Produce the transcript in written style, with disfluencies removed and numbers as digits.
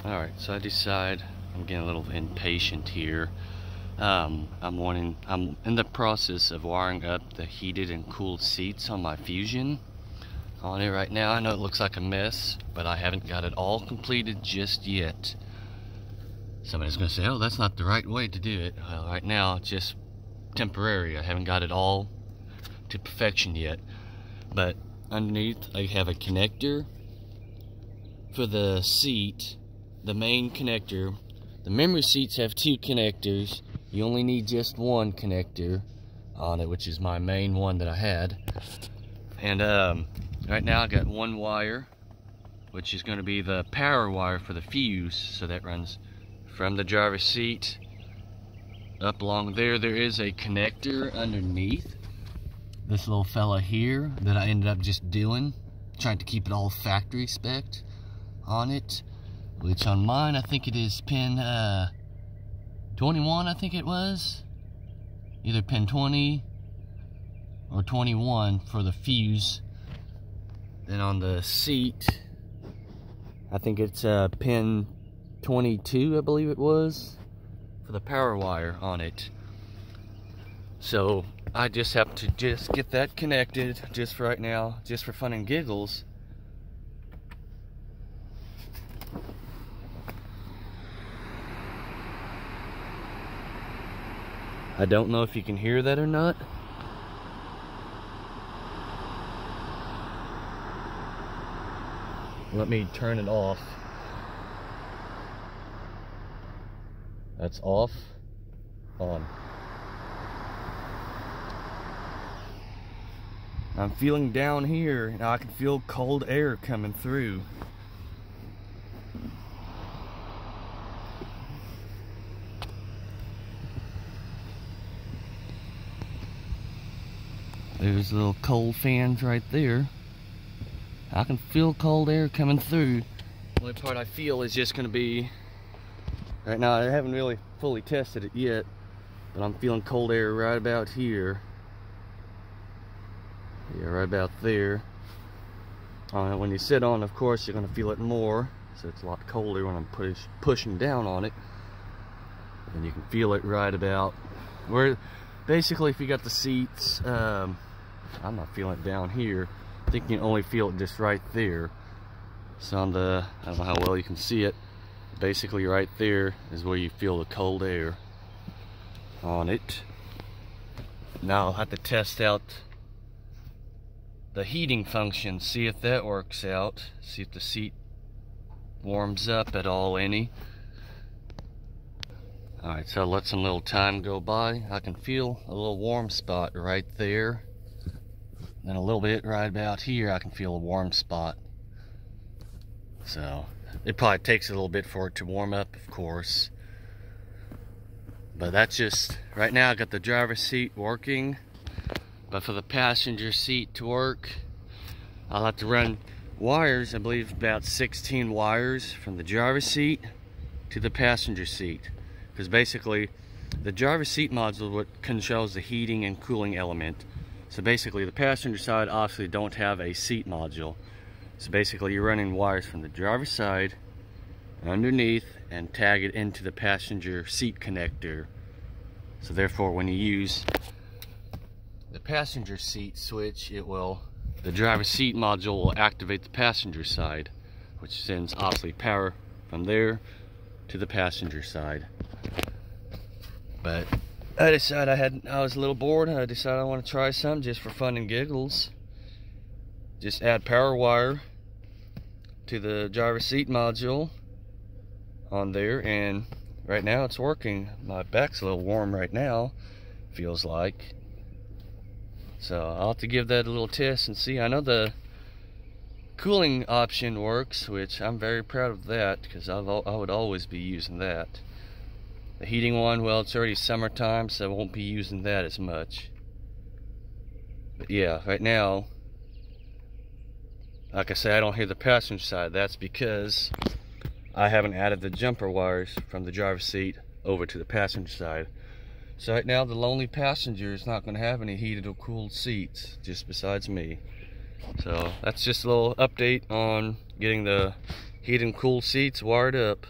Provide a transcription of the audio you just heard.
Alright, so I decide I'm getting a little impatient here. I'm in the process of wiring up the heated and cooled seats on my Fusion on it right now. I know it looks like a mess, but I haven't got it all completed just yet. Somebody's gonna say, oh, that's not the right way to do it. Well, right now it's just temporary. I haven't got it all to perfection yet. But underneath I have a connector for the seat, the main connector. The memory seats have two connectors. You only need just one connector on it, which is my main one that I had. And right now I got one wire, which is going to be the power wire for the fuse. So that runs from the driver's seat up along there. There is a connector underneath this little fella here that I ended up just doing, trying to keep it all factory spec'd on it, which on mine I think it is pin 21. I think it was either pin 20 or 21 for the fuse. Then on the seat I think it's pin 22, I believe it was, for the power wire on it. So I just have to get that connected just for right now, just for fun and giggles. I don't know if you can hear that or not. Let me turn it off. That's off, on. I'm feeling down here, and I can feel cold air coming through. There's little cold fans right there. I can feel cold air coming through. The only part I feel is just going to be, right now I haven't really fully tested it yet, but I'm feeling cold air right about here. Yeah, right about there. When you sit on, of course, you're going to feel it more, so it's a lot colder when I'm pushing down on it. And you can feel it right about where, basically, if you got the seats, I'm not feeling it down here. I think you can only feel it just right there. So on the, I don't know how well you can see it, basically right there is where you feel the cold air on it. Now I'll have to test out the heating function, see if that works out, see if the seat warms up at all any. Alright, so let some little time go by. I can feel a little warm spot right there. Then a little bit right about here I can feel a warm spot. So it probably takes a little bit for it to warm up, of course. But that's just, right now I got the driver's seat working. But for the passenger seat to work, I'll have to run wires, I believe about 16 wires from the driver's seat to the passenger seat. Because basically, the driver's seat module is what controls the heating and cooling element. So basically, the passenger side obviously don't have a seat module. So basically, you're running wires from the driver's side underneath and tag it into the passenger seat connector. So therefore, when you use the passenger seat switch, the driver's seat module will activate the passenger side, which sends obviously power from there to the passenger side. But I decided I was a little bored, and I decided I want to try something just for fun and giggles. Just add power wire to the driver's seat module on there, and right now it's working. My back's a little warm right now, feels like. So I'll have to give that a little test and see. I know the cooling option works, which I'm very proud of that, because I would always be using that. The heating one, well, it's already summertime, so I won't be using that as much. But yeah, right now, like I say, I don't hear the passenger side. That's because I haven't added the jumper wires from the driver's seat over to the passenger side. So right now, the lonely passenger is not going to have any heated or cooled seats, just besides me. So that's just a little update on getting the heat and cool seats wired up.